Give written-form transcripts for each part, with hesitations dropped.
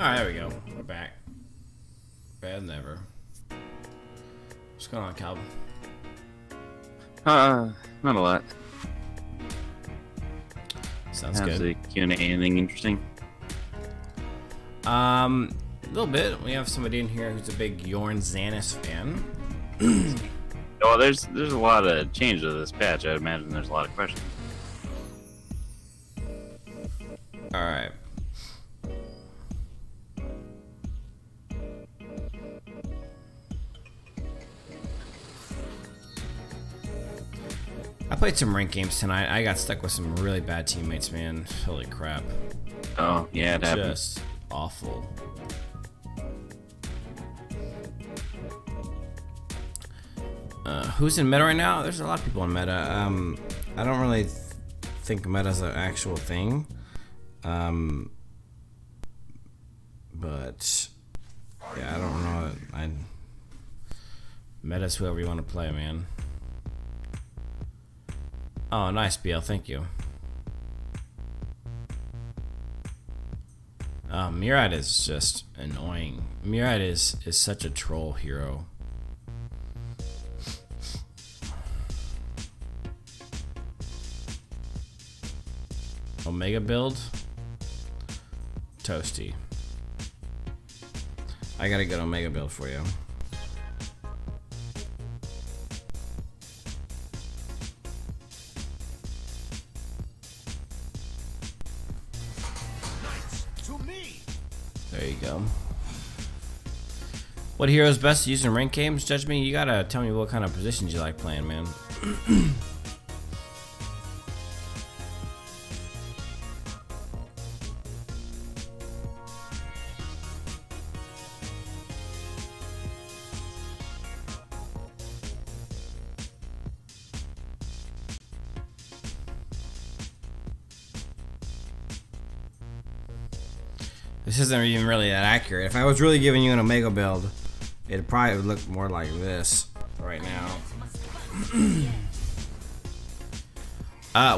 Alright, there we go. We're back. Better than ever. What's going on, Calvin? Not a lot. Sounds How's good. the Q&A? Anything interesting? A little bit. We have somebody in here who's a big Yorn Xanis fan. Oh, there's a lot of change to this patch. I imagine there's a lot of questions. Alright. I played some ranked games tonight. I got stuck with some really bad teammates, man. Holy crap. Oh, yeah, it happens. Just awful. Who's in meta right now? There's a lot of people in meta. I don't really think meta's an actual thing. But yeah, I don't know. Meta's whoever you want to play, man. Oh, nice, BL. Thank you. Murad is just annoying. Murad is such a troll hero. Omega build. Toasty. I got a good Omega build for you. There you go. What hero is best to use in ranked games? Judge me. You gotta tell me what kind of positions you like playing, man. This isn't even really that accurate. If I was really giving you an Omega build, it'd probably look more like this right now.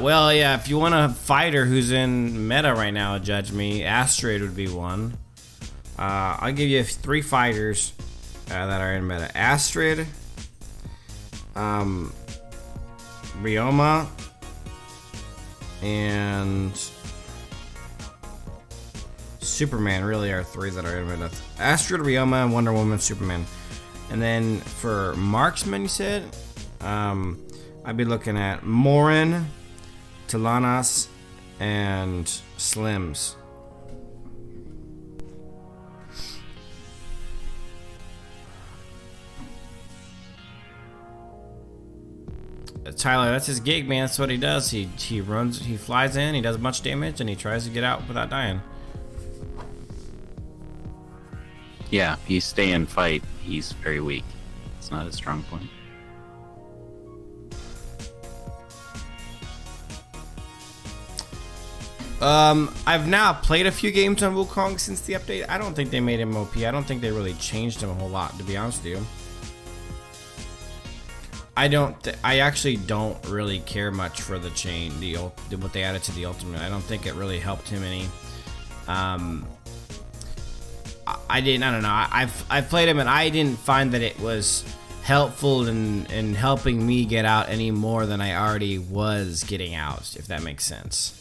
Well, yeah, if you want a fighter who's in meta right now, judge me, Astrid would be one. I'll give you 3 fighters that are in meta. Astrid, Ryoma, and Superman really are 3 that are in meta. Astrid, Ryoma, Wonder Woman, Superman. And then for marksman, you said, I'd be looking at Morin, Tilanas, and Slims. Tyler, that's his gig, man. That's what he does. He flies in, he does much damage, and he tries to get out without dying. Yeah, he's stay and fight. He's very weak. It's not a strong point. I've now played a few games on Wukong since the update. I don't think they made him OP. I don't think they really changed him a whole lot, to be honest with you. I actually don't really care much for the what they added to the ultimate. I don't think it really helped him any. I don't know. I've played him and I didn't find that it was helpful in helping me get out any more than I already was getting out, if that makes sense.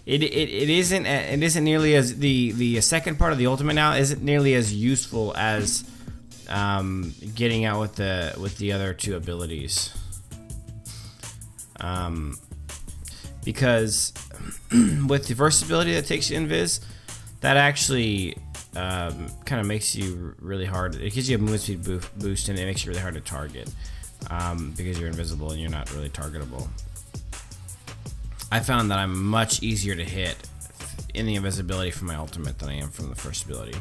It isn't nearly as the second part of the ultimate now isn't nearly as useful as getting out with the other 2 abilities. Because with the first ability that takes you invis, that actually kind of makes you really hard. It gives you a movement speed boost and it makes you really hard to target because you're invisible and you're not really targetable. I found that I'm much easier to hit in the invisibility from my ultimate than I am from the first ability.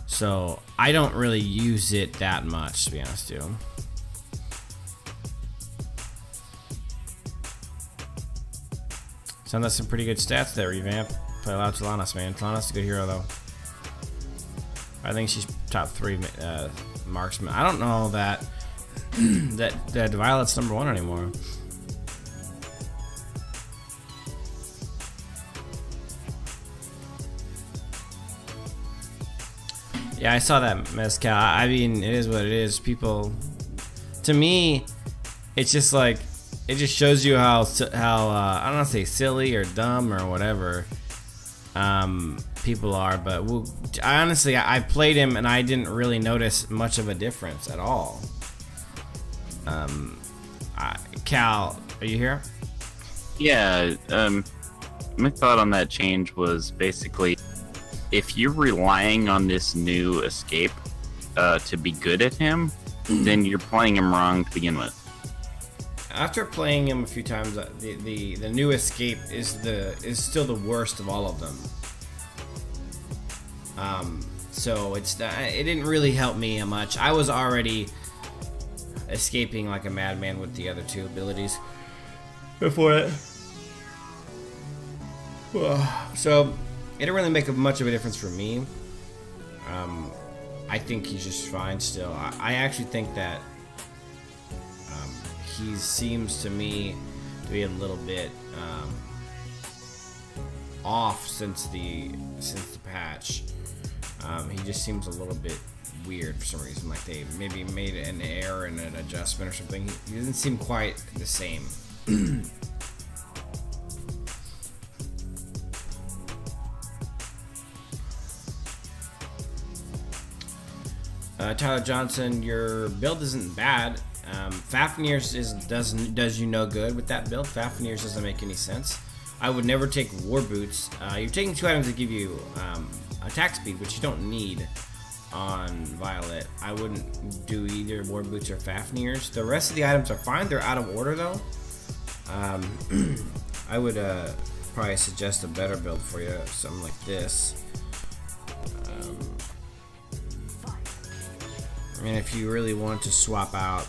So I don't really use it that much, to be honest with you. Sounds like some pretty good stats there, Revamp. Play a lot of Tilanas, man. Tilanas is a good hero, though. I think she's top 3 marksman. I don't know that that Violet's #1 anymore. Yeah, I saw that mezcal. I mean, it is what it is. People, to me, it's just like, it just shows you how I don't want to say silly or dumb or whatever people are. But I played him and I didn't really notice much of a difference at all. Cal, are you here? Yeah. My thought on that change was basically, if you're relying on this new escape to be good at him, then you're playing him wrong to begin with. After playing him a few times, the new escape is still the worst of all of them. So it didn't really help me much. I was already escaping like a madman with the other two abilities before it. So it didn't really make much of a difference for me. I think he's just fine still. I actually think that he seems to me to be a little bit off since the patch. He just seems a little bit weird for some reason. Like they maybe made an error in an adjustment or something. He doesn't seem quite the same. Tyler Johnson, your build isn't bad. Fafnir's does you no good with that build. Fafnir's doesn't make any sense. I would never take War Boots. You're taking 2 items that give you attack speed, which you don't need on Violet. I wouldn't do either War Boots or Fafnir's. The rest of the items are fine. They're out of order though. I would probably suggest a better build for you, something like this. And if you really want to swap out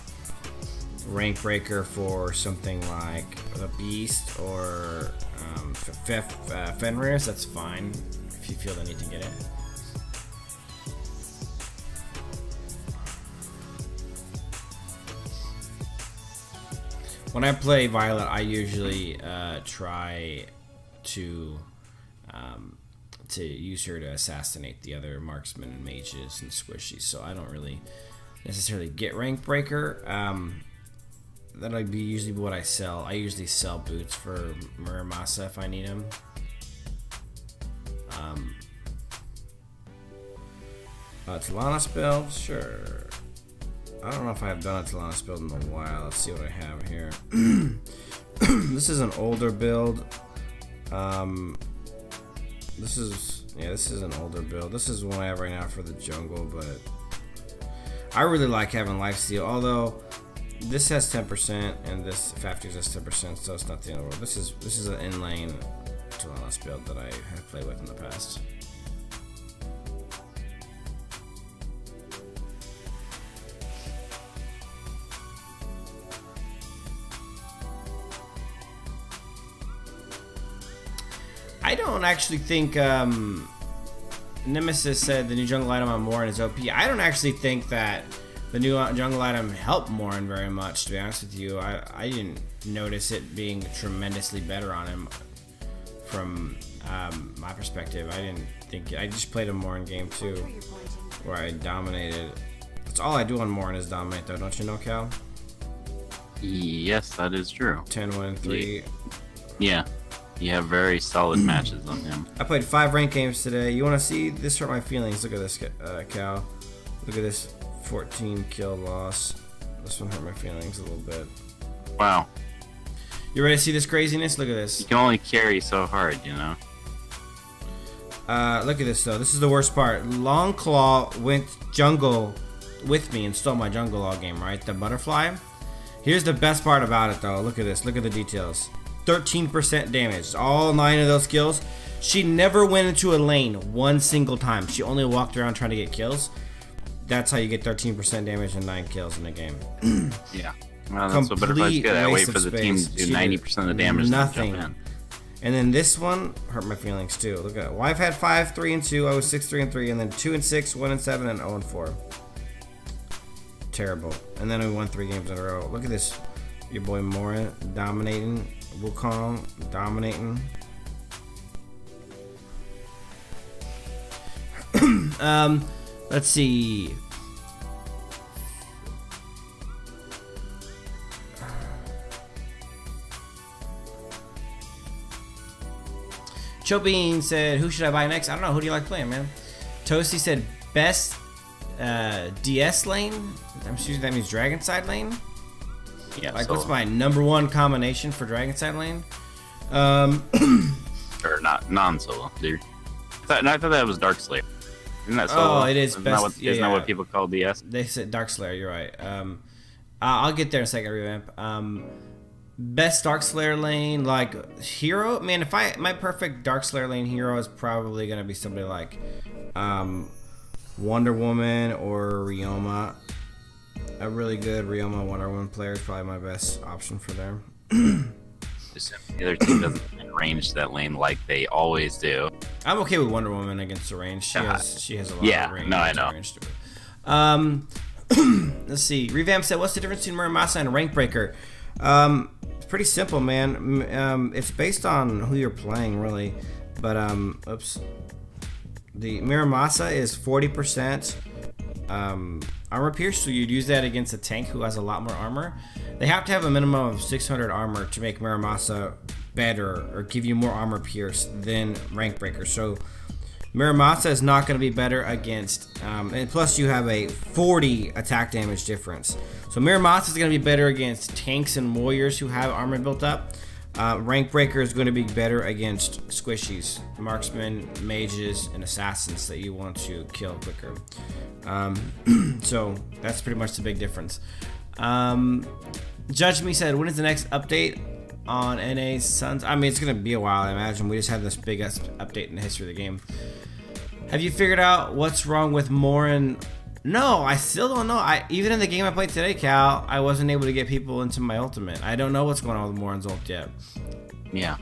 Rank Breaker for something like the Beast or Fenrir's, that's fine if you feel the need to get it. When I play Violet, I usually try to use her to assassinate the other marksmen and mages and squishies, so I don't really necessarily get Rank Breaker. That'll be usually what I sell. I usually sell boots for Muramasa if I need them. Talanis build, sure. I don't know if I've done a Talanis build in a while. Let's see what I have here. This is an older build. This is an older build. This is one I have right now for the jungle, but I really like having lifesteal. Although this has 10% and this Fafnir's has 10%, so it's not the end of the world. This is an in-lane Talanis build that I have played with in the past. I don't actually think Nemesis said the new jungle item on Morin is OP. I don't actually think that the new jungle item helped Morin very much, to be honest with you. I didn't notice it being tremendously better on him from my perspective. I just played a Morin game too where I dominated. That's all I do on Morin is dominate though, don't you know, Cal? Yes, that is true. 10-1-3. Yeah. You have very solid matches on him. I played 5 ranked games today. You want to see this? Hurt my feelings. Look at this, Cal. Look at this 14 kill loss. This one hurt my feelings a little bit. Wow. You ready to see this craziness? Look at this. You can only carry so hard, you know. Look at this though. This is the worst part. Long Claw went jungle with me and stole my jungle all game, right? The butterfly. Here's the best part about it though. Look at this. Look at the details. 13% damage. All 9 of those kills. She never went into a lane one single time. She only walked around trying to get kills. That's how you get 13% damage and 9 kills in a game. Yeah. Well, that's what butterflies good. I wait for the team to do 90% of the damage. Nothing. And And then this one hurt my feelings too. Look at it. Well, I've had 5, 3, and 2. I was 6, 3, and 3, and then 2 and 6, 1 and 7, and 0 and 4. Terrible. And then we won 3 games in a row. Look at this. Your boy Mora dominating. Wukong dominating. Let's see. Chopin said, who should I buy next? I don't know. Who do you like playing, man? Toasty said, best DS lane. I'm assuming that means Dragon Side lane. Yeah. Like, so, what's my #1 combination for Dragon Side lane? or not non-solo, dude. I thought that was Dark Slayer. Isn't that solo? Oh, it is Isn't best. Isn't that what people call DS? They said Dark Slayer. You're right. I'll get there in a second. Revamp. Best Dark Slayer lane, like hero. Man, if my perfect Dark Slayer lane hero is probably gonna be somebody like Wonder Woman or Ryoma. A really good Ryoma Wonder Woman player is probably my best option for them. The other team doesn't arrange that lane like they always do. I'm okay with Wonder Woman against the range. She has a lot of range. No, I know. Range to it. Let's see. Revamp said, what's the difference between Muramasa and Rank Breaker? It's pretty simple, man. It's based on who you're playing, really. But oops. The Muramasa is 40% armor pierce, so you'd use that against a tank who has a lot more armor. They have to have a minimum of 600 armor to make Muramasa better or give you more armor pierce than Rank Breaker. So Muramasa is not going to be better against, and plus you have a 40 attack damage difference. So Muramasa is going to be better against tanks and warriors who have armor built up. Rank Breaker is going to be better against squishies, marksmen, mages, and assassins that you want to kill quicker. So that's pretty much the big difference. Judge Me said, when is the next update on NA's Sons? I mean, it's going to be a while, I imagine. We just had this biggest update in the history of the game. Have you figured out what's wrong with Morin? No, I still don't know. Even in the game I played today, Cal, I wasn't able to get people into my ultimate. I don't know what's going on with Morin's ult yet. Yeah.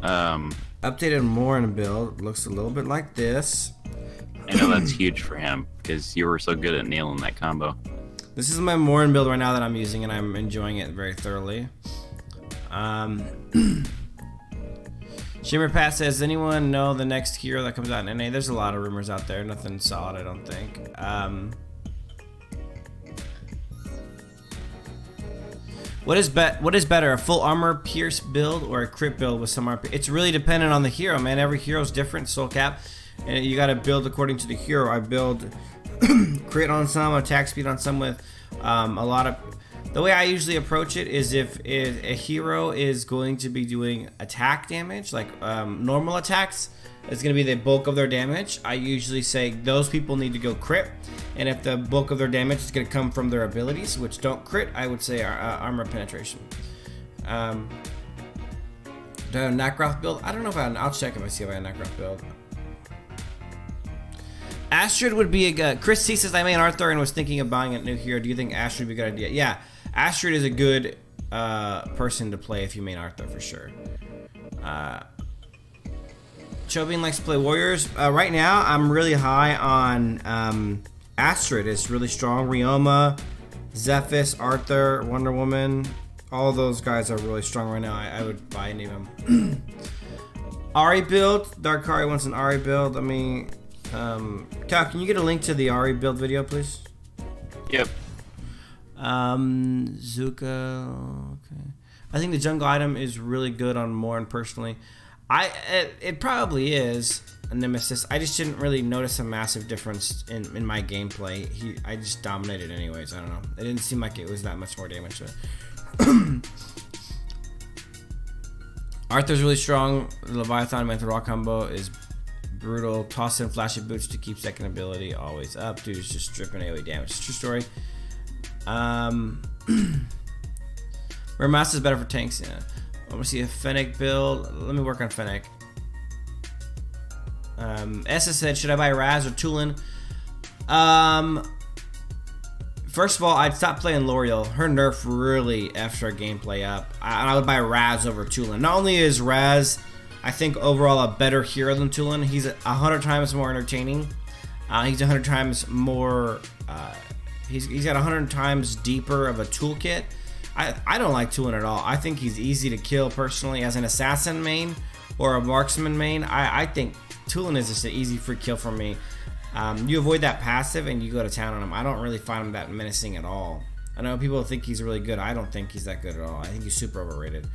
Updated Morin build looks a little bit like this. I know that's huge for him because you were so good at nailing that combo. This is my Morin build right now that I'm using, and I'm enjoying it very thoroughly. Shimmer Pat says, anyone know the next hero that comes out in NA? There's a lot of rumors out there. Nothing solid, I don't think. What is better, a full armor pierce build or a crit build with some armor? It's really dependent on the hero, man. Every hero is different. Soul Cap, and you got to build according to the hero. I build crit on some, attack speed on some with a lot of. The way I usually approach it is if a hero is going to be doing attack damage, like normal attacks, it's going to be the bulk of their damage. I usually say those people need to go crit, and if the bulk of their damage is going to come from their abilities, which don't crit, I would say armor penetration. Do I have a Nacroth build? I don't know if I'll check if I see if I have a Nacroth build. Astrid would be a good. Chris C says, I main Arthur and was thinking of buying a new hero. Do you think Astrid would be a good idea? Yeah, Astrid is a good person to play if you main Arthur for sure. Chobin likes to play warriors. Right now, I'm really high on Astrid. It's really strong. Ryoma, Zephys, Arthur, Wonder Woman. All those guys are really strong right now. I would buy any of them. Ari build. Darkari wants an Ari build. I mean, Cal, can you get a link to the Ari build video, please? Yep. Zuka. Okay. I think the jungle item is really good on Morin personally. It probably is a Nemesis. I just didn't really notice a massive difference in my gameplay. I just dominated anyways. I don't know. It didn't seem like it was that much more damage to it. Arthur's really strong. The Leviathan Mental Rock combo is brutal. Toss in flashy boots to keep second ability always up. Dude is just stripping AoE damage. It's a true story. Muramasa is better for tanks. Yeah. I want to see a Fennec build. Let me work on Fennec. Essa said, should I buy Raz or Tulin? First of all, I'd stop playing L'Oreal. Her nerf really effed her gameplay up. I would buy Raz over Tulin. Not only is Raz, I think, overall a better hero than Tulin, he's 100 times more entertaining. He's 100 times more... He's got 100 times deeper of a toolkit. I don't like Tulin at all. I think he's easy to kill personally as an assassin main or a marksman main. I think Tulin is just an easy free kill for me. You avoid that passive and you go to town on him. I don't really find him that menacing at all. I know people think he's really good. I don't think he's that good at all. I think he's super overrated.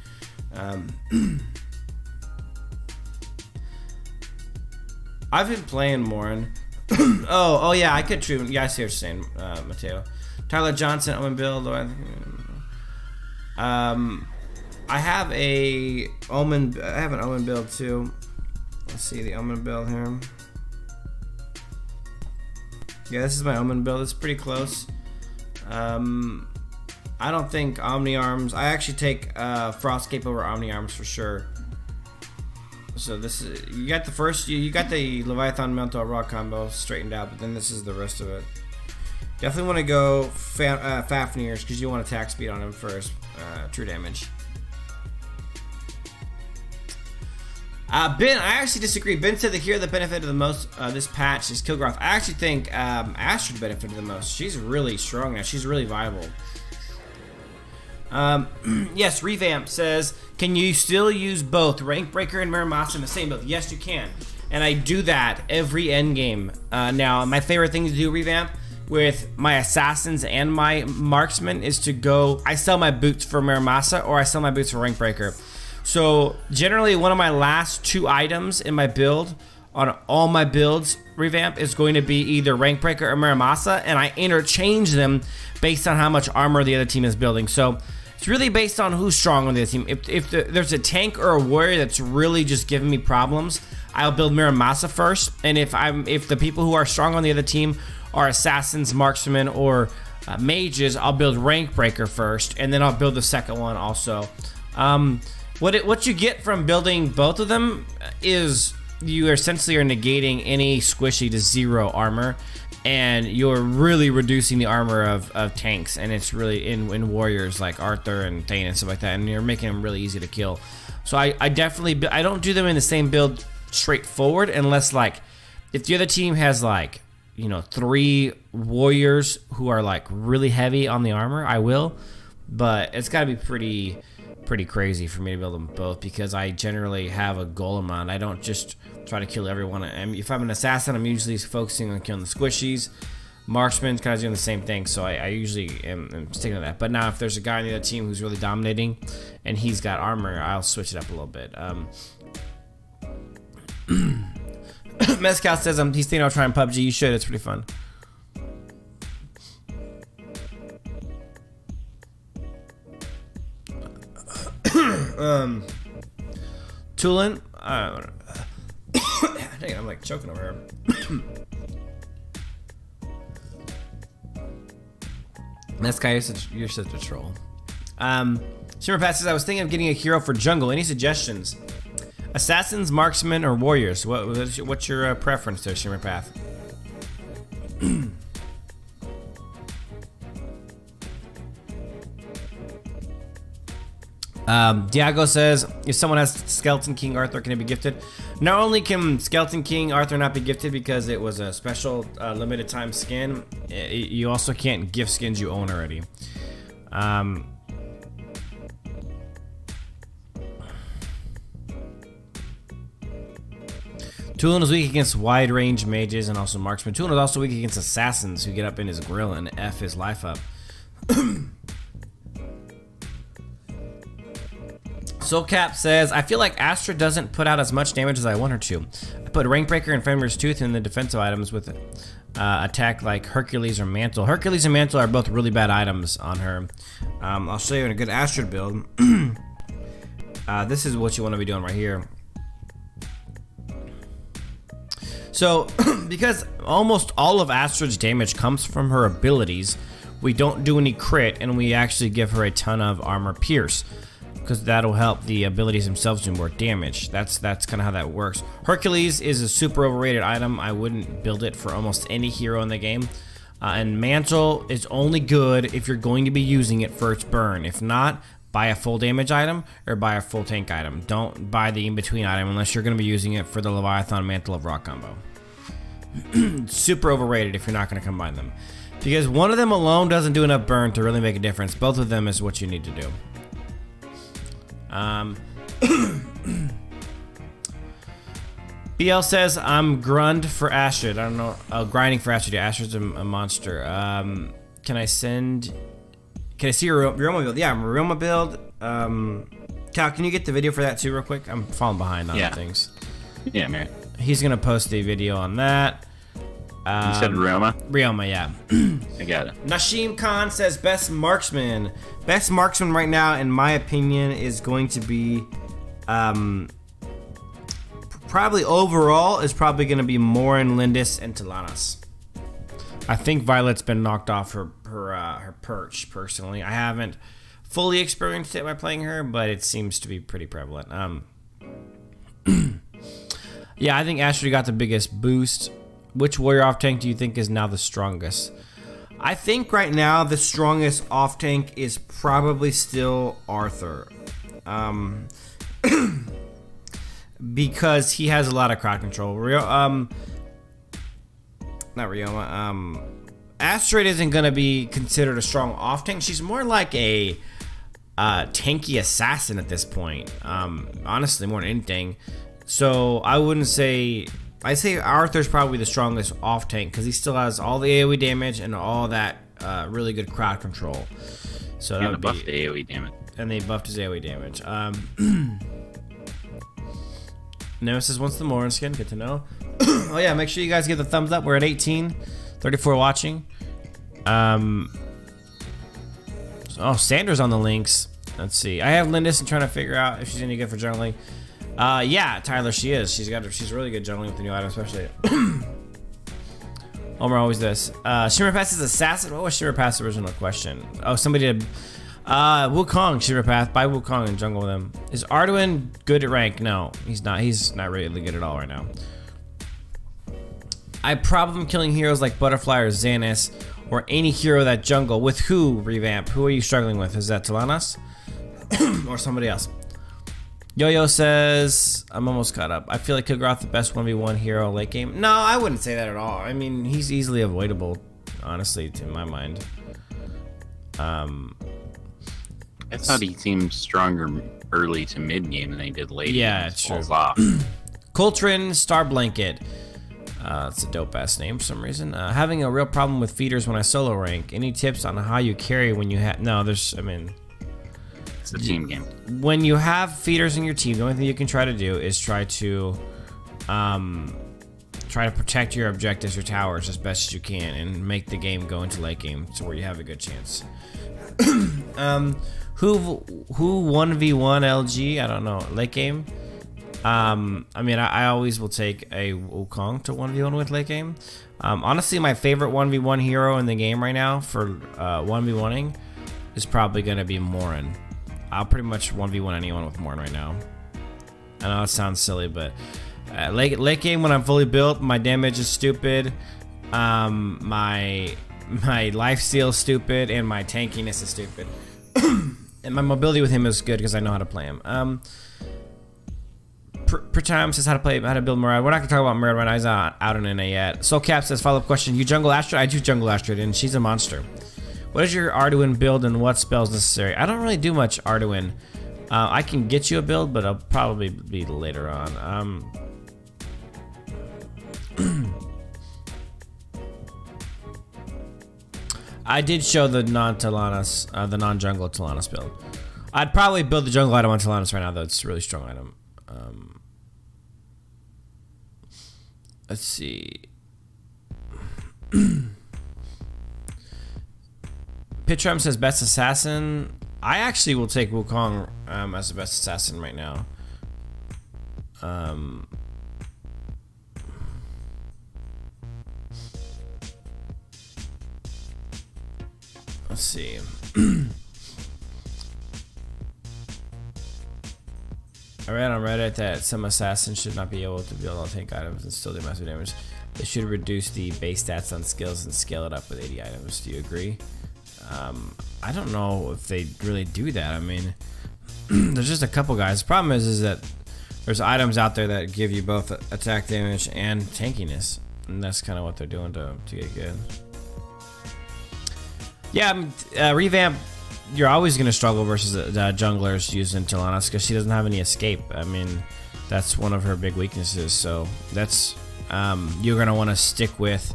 I've been playing more. Oh yeah, I could true. Yeah, I see what you're saying, Mateo. Tyler Johnson, Omen build. I have an Omen build too. Let's see the Omen build here. Yeah, this is my Omen build. It's pretty close. I don't think Omni Arms. I actually take Frostcape over Omni Arms for sure. So this is, you got the first, you got the Leviathan Mental Raw combo straightened out, but then this is the rest of it. Definitely want to go Fafnir's because you want attack speed on him first, true damage. Ben, I actually disagree. Ben said the hero that benefited the most this patch is Kilgroth. I actually think Astrid benefited the most. She's really strong now. She's really viable. Yes, Revamp says, can you still use both Rank Breaker and Muramasa in the same build? Yes, you can. And I do that every endgame. Now, my favorite thing to do, Revamp, with my Assassins and my Marksman is to go, I sell my boots for Muramasa or I sell my boots for Rank Breaker. So, generally, one of my last 2 items in my build, on all my builds, Revamp, is going to be either Rank Breaker or Muramasa, and I interchange them based on how much armor the other team is building. So, it's really based on who's strong on the other team. If there's a tank or a warrior that's really just giving me problems, I'll build Muramasa first. And if the people who are strong on the other team are Assassins, Marksmen, or Mages, I'll build Rank Breaker first, and then I'll build the second one also. What you get from building both of them is you essentially are negating any squishy to 0 armor, and you're really reducing the armor of tanks, and it's really in warriors like Arthur and Thane and stuff like that, and you're making them really easy to kill. So I definitely, I don't do them in the same build straightforward unless, like, if the other team has, like, you know, 3 warriors who are like really heavy on the armor, I will, but it's got to be pretty crazy for me to build them both because I generally have a goal in mind. I don't just try to kill everyone. If I'm an assassin, I'm usually focusing on killing the squishies. Marksman's kind of doing the same thing, so I usually am sticking to that. But now if there's a guy on the other team who's really dominating and he's got armor, I'll switch it up a little bit. Mezcal says he's thinking about trying PUBG. You should, it's pretty fun. Tulin, dang, I'm like choking over here. This guy, you're such a troll. Shimmer Pat says, I was thinking of getting a hero for jungle. Any suggestions? Assassins, marksmen, or warriors? What's your preference there, Shimmer Path? Diago says, if someone has Skeleton King Arthur, can it be gifted? Not only can Skeleton King Arthur not be gifted because it was a special limited time skin, you also can't gift skins you own already. Tulin is weak against wide range mages and also marksmen. Tulin is also weak against assassins who get up in his grill and F his life up. Soulcap says, I feel like Astra doesn't put out as much damage as I want her to. I put Rank Breaker and Fenrir's Tooth in the defensive items with attack like Hercules or Mantle. Hercules and Mantle are both really bad items on her. I'll show you in a good Astrid build. This is what you want to be doing right here. So, because almost all of Astrid's damage comes from her abilities, we don't do any crit, and we actually give her a ton of armor pierce, because that'll help the abilities themselves do more damage. That's kind of how that works. Hercules is a super overrated item. I wouldn't build it for almost any hero in the game. And Mantle is only good if you're going to be using it for its burn. If not, buy a full damage item or buy a full tank item. Don't buy the in-between item unless you're going to be using it for the Leviathan Mantle of Rock combo. Super overrated if you're not going to combine them. Because one of them alone doesn't do enough burn to really make a difference. Both of them is what you need to do. BL says I'm grund for Astrid. I don't know. Oh, grinding for Astrid. Yeah, Astrid's a monster. Can I send? Can I see your Rioma build? Yeah, Rioma build. Cal, can you get the video for that too, real quick? I'm falling behind on things. Yeah, man. He's gonna post a video on that. You said Rioma? Rioma, yeah. I got it. Nashim Khan says best marksman. Best marksman right now, in my opinion, is going to be, probably overall is probably going to be Morin, Lindis, and Talanas. I think Violet's been knocked off her perch. Personally, I haven't fully experienced it by playing her, but it seems to be pretty prevalent. Yeah, I think Astrid got the biggest boost. Which warrior off tank do you think is now the strongest? I think right now the strongest off tank is probably still Arthur, because he has a lot of crowd control. Not Rioma. Astrid isn't gonna be considered a strong off tank. She's more like a tanky assassin at this point. Honestly, more than anything. So I wouldn't say. I say Arthur's probably the strongest off tank because he still has all the AoE damage and all that really good crowd control. So that would be buffed the AoE damage. And they buffed his AoE damage. Nemesis wants the Morin skin. Good to know. Oh yeah, make sure you guys give the thumbs up. We're at 18, 34 watching. Oh, Sandra's on the links. Let's see. I have Lindis and trying to figure out if she's any good for jungling. Yeah, Tyler, she is. She's really good jungling with the new item, especially. Omar always this. Shimmer Pass is assassin. What was Shimmer Pass' original question? Oh, somebody did. Wukong Shimmer Path. Buy Wukong and jungle with him. Is Arduin good at rank? No, he's not. He's not really good at all right now. I have problem killing heroes like Butterfly or Xanis or any hero that jungle. With who, Revamp? Who are you struggling with? Is that Talanas or somebody else? Yo-Yo says, I'm almost caught up. I feel like Kilgroth the best 1v1 hero late game. No, I wouldn't say that at all. I mean, he's easily avoidable, honestly, to my mind. I thought he seemed stronger early to mid game than he did late. Yeah, it's true. Coltrane Star Blanket. It's a dope ass name for some reason. Having a real problem with feeders when I solo rank. Any tips on how you carry when you have? No, there's. I mean. It's a team game. When you have feeders in your team, the only thing you can try to do is try to protect your objectives, your towers, as best as you can, and make the game go into late game to where you have a good chance. Who 1v1 LG? I don't know. Late game. I mean, I always will take a Wukong to 1v1 with late game. Honestly, my favorite 1v1 hero in the game right now for 1v1ing is probably going to be Morin. I'll pretty much 1v1 anyone with Morin right now. I know it sounds silly, but late game when I'm fully built, my damage is stupid, my lifesteal is stupid, and my tankiness is stupid. And my mobility with him is good because I know how to play him. Per time says how to build Murad. We're not gonna talk about Murad right now. He's not out in NA yet. Soul Cap says follow-up question. You jungle Astrid? I do jungle Astrid, and she's a monster. What is your Arduin build and what spells necessary? I don't really do much Arduin. I can get you a build, but I'll probably be later on. I did show the non-Talanas, the non-jungle Talanas build. I'd probably build the jungle item on Talanas right now, though. It's a really strong item. Let's see. Pitram says best assassin. I actually will take Wukong as the best assassin right now. Let's see. I read on Reddit that some assassins should not be able to build all tank items and still do massive damage. They should reduce the base stats on skills and scale it up with 80 items. Do you agree? I don't know if they really do that. I mean, there's just a couple guys. The problem is that there's items out there that give you both attack damage and tankiness, and that's kind of what they're doing to get good. Yeah, Revamp, you're always going to struggle versus junglers using Talanas because she doesn't have any escape. I mean, That's one of her big weaknesses. So that's you're gonna want to stick with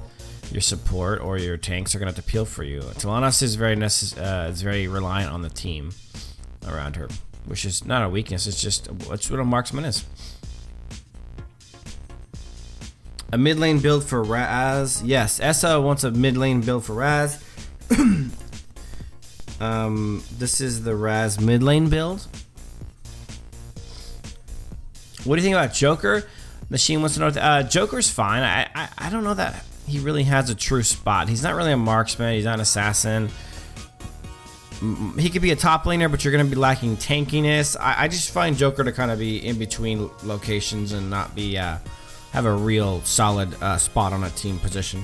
your support, or your tanks are gonna have to peel for you. Talanos is very reliant on the team around her, which is not a weakness. It's what a marksman is. A mid lane build for Raz. Yes, Essa wants a mid lane build for Raz. This is the Raz mid lane build. What do you think about Joker? Machine wants to know. Joker's fine. I don't know that he really has a true spot. He's not really a marksman. He's not an assassin. He could be a top laner, but you're going to be lacking tankiness. I just find Joker to kind of be in between locations and not be have a real solid spot on a team position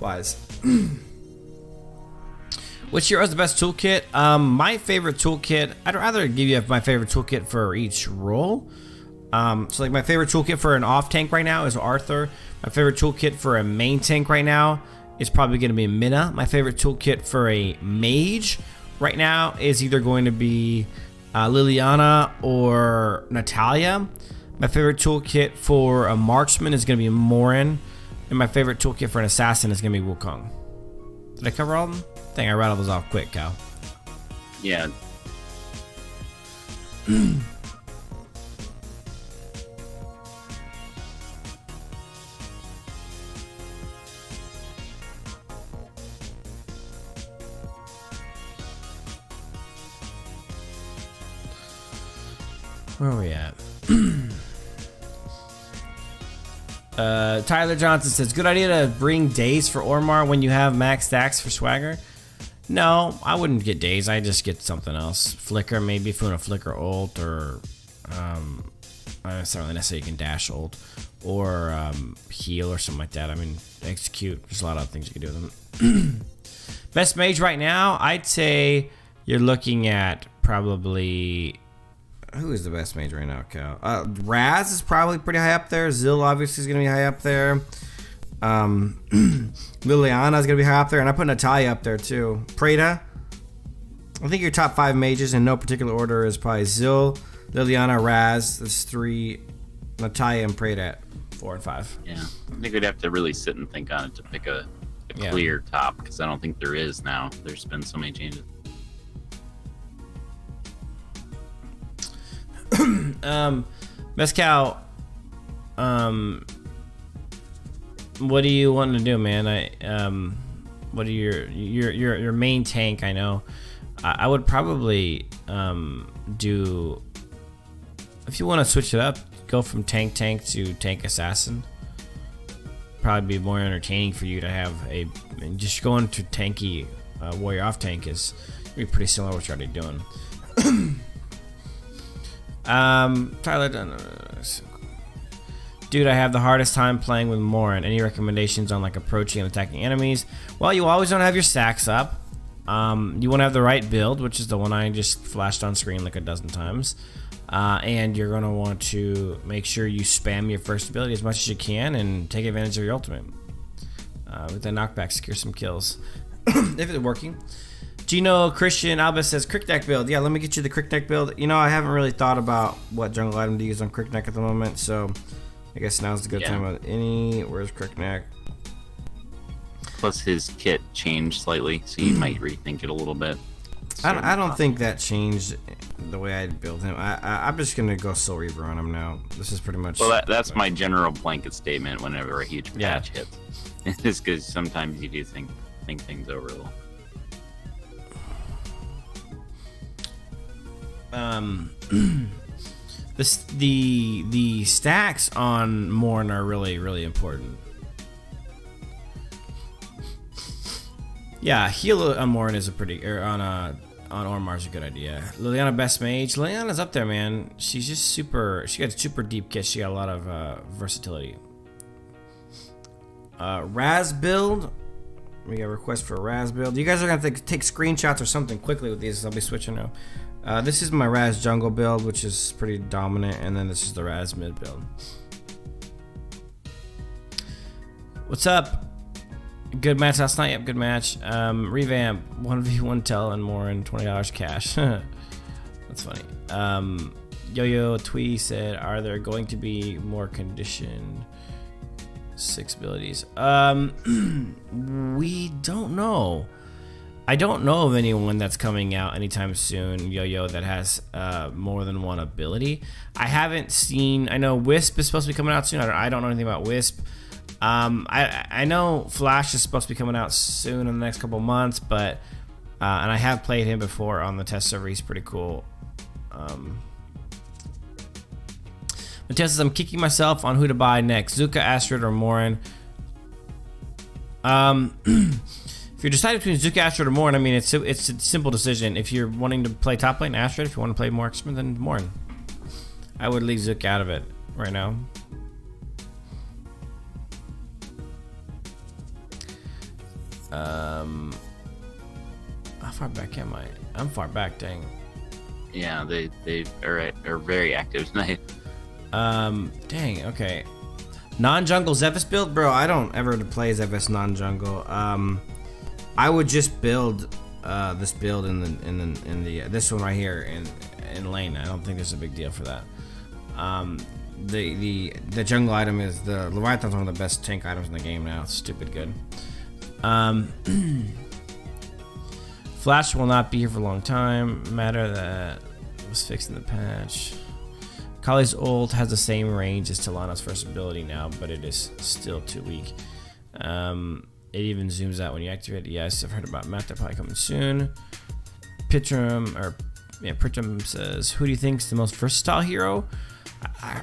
wise. Which hero is the best toolkit? My favorite toolkit, I'd rather give you my favorite toolkit for each role. So like my favorite toolkit for an off tank right now is Arthur. My favorite toolkit for a main tank right now is probably going to be Minna. My favorite toolkit for a mage right now is either going to be Liliana or Natalia. My favorite toolkit for a marksman is going to be Morin. And my favorite toolkit for an assassin is going to be Wukong. Did I cover all of them? I think I rattled those off quick, Cal. Yeah. Where are we at? Tyler Johnson says, good idea to bring days for Ormar when you have max stacks for swagger. No, I wouldn't get days. I just get something else. Flicker, maybe if you want a flicker ult, or it's not really necessarily you can dash ult, or heal or something like that. I mean, execute. There's a lot of things you can do with them. Best mage right now, I'd say you're looking at probably. Who is the best mage right now, Cal? Raz is probably pretty high up there. Zill obviously is going to be high up there. Liliana is going to be high up there. And I put Natalia up there too. Preda. I think your top 5 mages in no particular order is probably Zill, Liliana, Raz. That's 3. Natalia and Preda at 4 and 5. Yeah. I think we'd have to really sit and think on it to pick a clear top, because I don't think there is now. There's been so many changes. Mescal, what do you want to do, man? What are your main tank? I know. I would probably do, if you want to switch it up, go from tank to tank assassin. Probably be more entertaining for you to have a just going to tanky warrior off tank is be pretty similar to what you're already doing. Tyler, dude, I have the hardest time playing with Morin. Any recommendations on like approaching and attacking enemies? Well, you always want to have your stacks up. You want to have the right build, which is the one I just flashed on screen like a dozen times. And you're going to want to make sure you spam your first ability as much as you can and take advantage of your ultimate. With the knockback, secure some kills. If it's working. Gino Christian Albus says Crickneck build. Yeah, let me get you the Crickneck build. You know, I haven't really thought about what jungle item to use on Crickneck at the moment, so I guess now's the good time. Where's Crickneck? Plus his kit changed slightly, so you might rethink it a little bit. I don't think that changed the way I'd build him. I'm just gonna go Soul Reaver on him now. This is pretty much. Well, that's my general blanket statement whenever a huge patch hits. It's because sometimes you do think things over a little. The stacks on Morn are really important. Yeah, heal on Morn is a pretty on Ormar's a good idea. Liliana best mage. Liliana's up there, man. She's just super. She got a super deep kit. She got a lot of versatility. Raz build. We got a request for a Raz build. You guys are gonna take screenshots or something quickly with these. I'll be switching now. This is my Raz jungle build, which is pretty dominant, and then this is the Raz mid build. What's up? Good match last night. Yep, good match. Revamp 1v1 tell and more and $20 cash. That's funny. Yo-Yo Twee said, are there going to be more condition 6 abilities? We don't know. I don't know of anyone that's coming out anytime soon, Yo-Yo, that has more than one ability. I haven't seen. I know Wisp is supposed to be coming out soon. I don't know anything about Wisp. I know Flash is supposed to be coming out soon in the next couple months, but and I have played him before on the test server. He's pretty cool. Mateo says, I'm kicking myself on who to buy next, Zuka, Astrid, or Morin. If you're deciding between Zuka, Astrid, or Morin, I mean, it's a simple decision. If you're wanting to play top lane, Astrid. If you want to play more X-Men, then Morin. I would leave Zuka out of it right now. How far back am I? I'm far back, dang. Yeah, they are very active tonight. Dang, okay. Non-jungle Zephys build? Bro, I don't ever play Zephys non-jungle. I would just build this build in the this one right here in lane. I don't think there's a big deal for that. The jungle item is the Leviathan's one of the best tank items in the game now. It's stupid good. Flash will not be here for a long time. Matter that was fixed in the patch. Kali's ult has the same range as Talana's first ability now, but it is still too weak. It even zooms out when you activate it. Yes, I've heard about Matt. They're probably coming soon. Pritcham says, who do you think is the most versatile hero?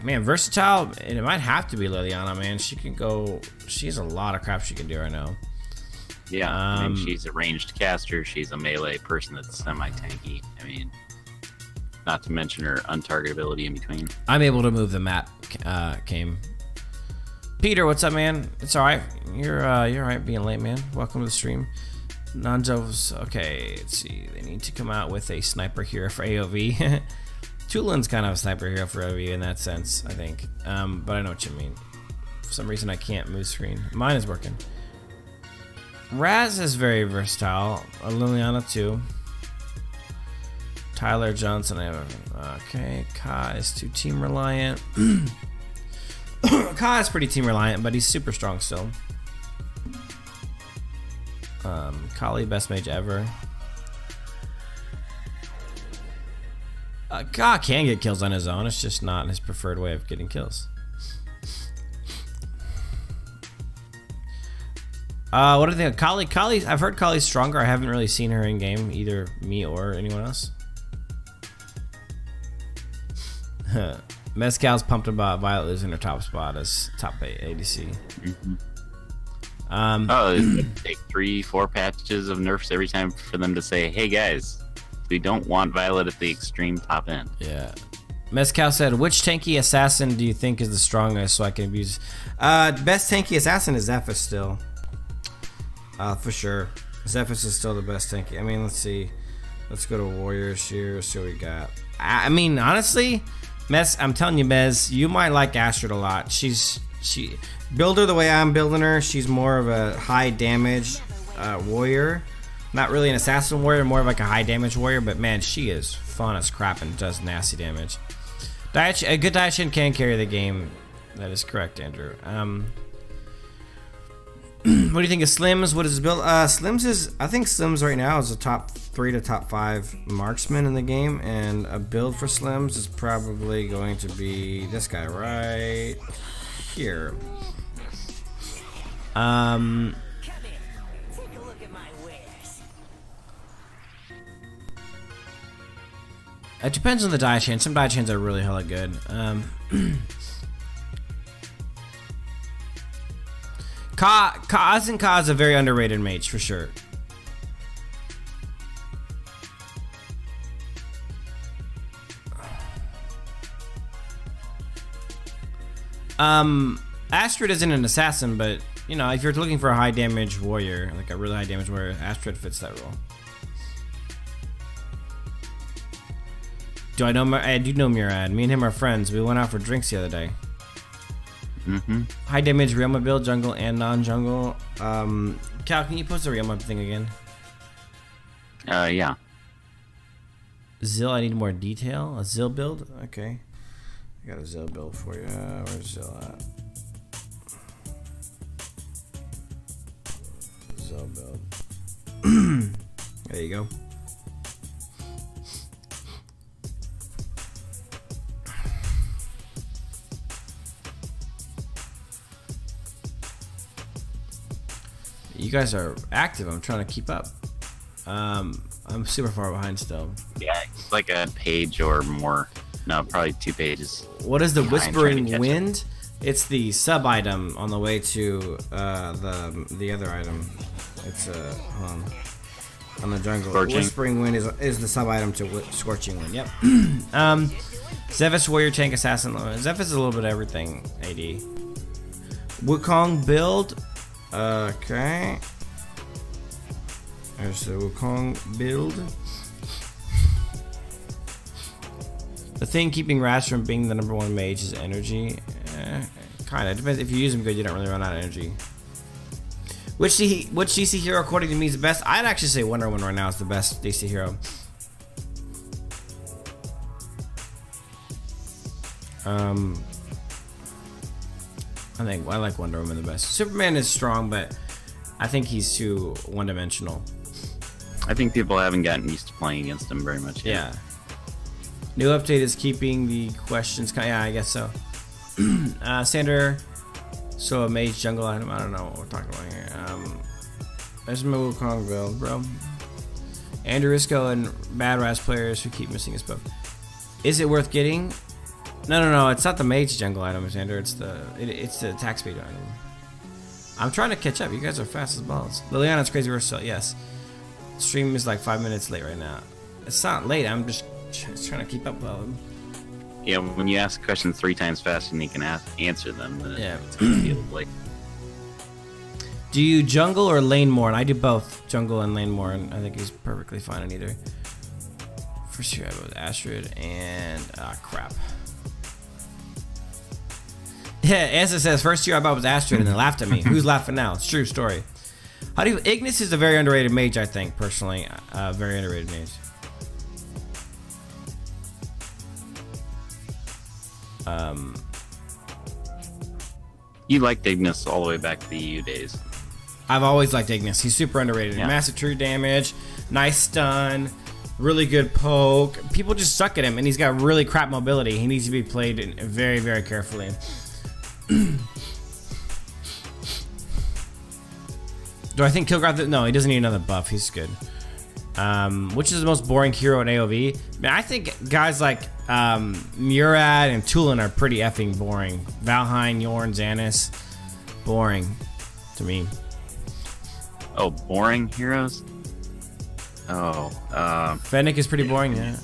Man, versatile, and it might have to be Liliana, man. She can go, she has a lot of crap she can do right now. Yeah, I mean, she's a ranged caster. She's a melee person that's semi-tanky. I mean, not to mention her untargetability in between. I'm able to move the map, came. Peter, what's up, man? It's all right. You're all right being late, man. Welcome to the stream. Nanjo's okay. Let's see. They need to come out with a sniper hero for AOV. Tulin's kind of a sniper hero for AOV in that sense, I think. But I know what you mean. For some reason, I can't move screen. Mine is working. Raz is very versatile. Liliana too. Tyler Johnson. Okay. Ka is too team reliant. Ka is pretty team reliant, but he's super strong still. Kali, best mage ever. Ka can get kills on his own. It's just not his preferred way of getting kills. What do you think of Kali? Kali, I've heard Kali's stronger. I haven't really seen her in game, either me or anyone else. Mezcal's pumped about Violet losing her top spot as top ADC. It'd take 3-4 patches of nerfs every time for them to say, hey guys, we don't want Violet at the extreme top end. Yeah. Mezcal said, which tanky assassin do you think is the strongest so I can abuse? Best tanky assassin is Zephys still. For sure. Zephys is still the best tanky. I mean, let's see. Let's go to Warriors here, see what we got. I mean, honestly, I'm telling you, Mez, you might like Astrid a lot. She build her the way I'm building her. She's more of a high damage warrior. Not really an assassin warrior, more of like a high damage warrior, but man, she is fun as crap and does nasty damage. A good Daishin can carry the game. That is correct, Andrew. What do you think of Slims? What is his build? Slims is, I think Slims right now is a top 3 to top 5 marksman in the game, and a build for Slims is probably going to be this guy right here. It depends on the die chain. Some die chains are really hella good. Ka is a very underrated mage for sure. Astrid isn't an assassin, but you know, if you're looking for a high damage warrior, like a really high damage warrior, Astrid fits that role. Do I know? I do know Murad. Me and him are friends. We went out for drinks the other day. High damage Realm build, jungle and non-jungle. Cal, can you post the Realm thing again? Yeah. Zill, I need more detail. A Zill build? Okay. I got a Zill build for you. Where's Zill at? Zill build. There you go. You guys are active. I'm trying to keep up. I'm super far behind still. Yeah, it's like a page or more. No, probably 2 pages. What is the Whispering Wind? It's the sub item on the way to the other item. It's on the jungle. Scorching. Whispering Wind is the sub item to Scorching Wind. Yep. Zephys Warrior Tank Assassin. Zephys is a little bit of everything. AD. Wukong build. Okay. There's the Wukong build. The thing keeping Raz from being the #1 mage is energy. Kinda. Depends. If you use them good, you don't really run out of energy. Which DC hero according to me is the best? I'd actually say Wonder Woman right now is the best DC hero. I like Wonder Woman the best. Superman is strong, but I think he's too one-dimensional. I think people haven't gotten used to playing against him very much yet. Yeah. New update is keeping the questions. Yeah, I guess so. Sander. So a mage jungle item. I don't know what we're talking about here. There's my Wukong build, bro. Andrew Isco and Bad Raz players who keep missing his buff. Is it worth getting? No. It's not the mage jungle item, Sander. It's the attack speed item. I'm trying to catch up. You guys are fast as balls. Liliana's crazy versatile. Yes. Stream is like 5 minutes late right now. It's not late. I'm just trying to keep up with them. Yeah, when you ask questions 3 times faster than you can answer them, then yeah, it's gonna feel late. Do you jungle or lane more? And I do both jungle and lane more, and I think he's perfectly fine in either. First year I was Astrid and crap. Yeah, as it says, first year I bought was Astrid and they laughed at me. Who's laughing now? It's a true story. How do you? Ignis is a very underrated mage, I think, personally. Very underrated mage. You liked Ignis all the way back to the EU days. I've always liked Ignis. He's super underrated. Yeah. Massive true damage, nice stun, really good poke. People just suck at him, and he's got really crap mobility. He needs to be played very, very carefully. Do I think Kilgrath? No, he doesn't need another buff. He's good. Which is the most boring hero in AoV? Man, I think guys like Murad and Tulin are pretty effing boring. Valheim, Yorn, Xanis, boring to me. Oh, boring heroes? Oh, Fennec is pretty boring, yeah.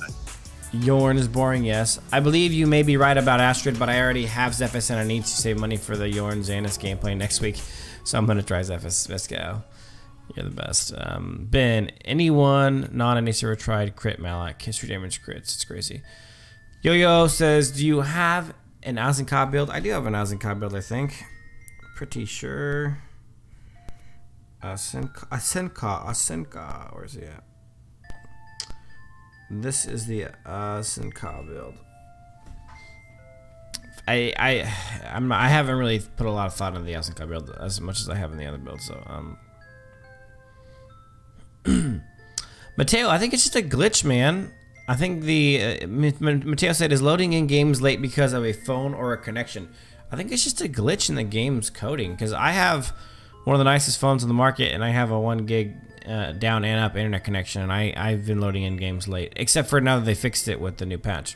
Yorn is boring, yes. I believe you may be right about Astrid, but I already have Zephys and I need to save money for the Yorn Xanis gameplay next week. So I'm gonna try Zephys. Best go. You're the best. Ben, anyone not any server tried crit Malak? History damage crits. It's crazy. Yo-Yo says, do you have an Azenka build? I do have an Azenka build, I think. Pretty sure. Azenka. Where's he at? This is the Azenka build. I haven't really put a lot of thought into the Azenka build as much as I have in the other build, so Mateo, I think it's just a glitch, man. I think the Mateo said is loading in games late because of a phone or a connection. I think it's just a glitch in the game's coding, because I have one of the nicest phones on the market and I have a 1 gig down and up internet connection, and I've been loading in games late, except for now that they fixed it with the new patch.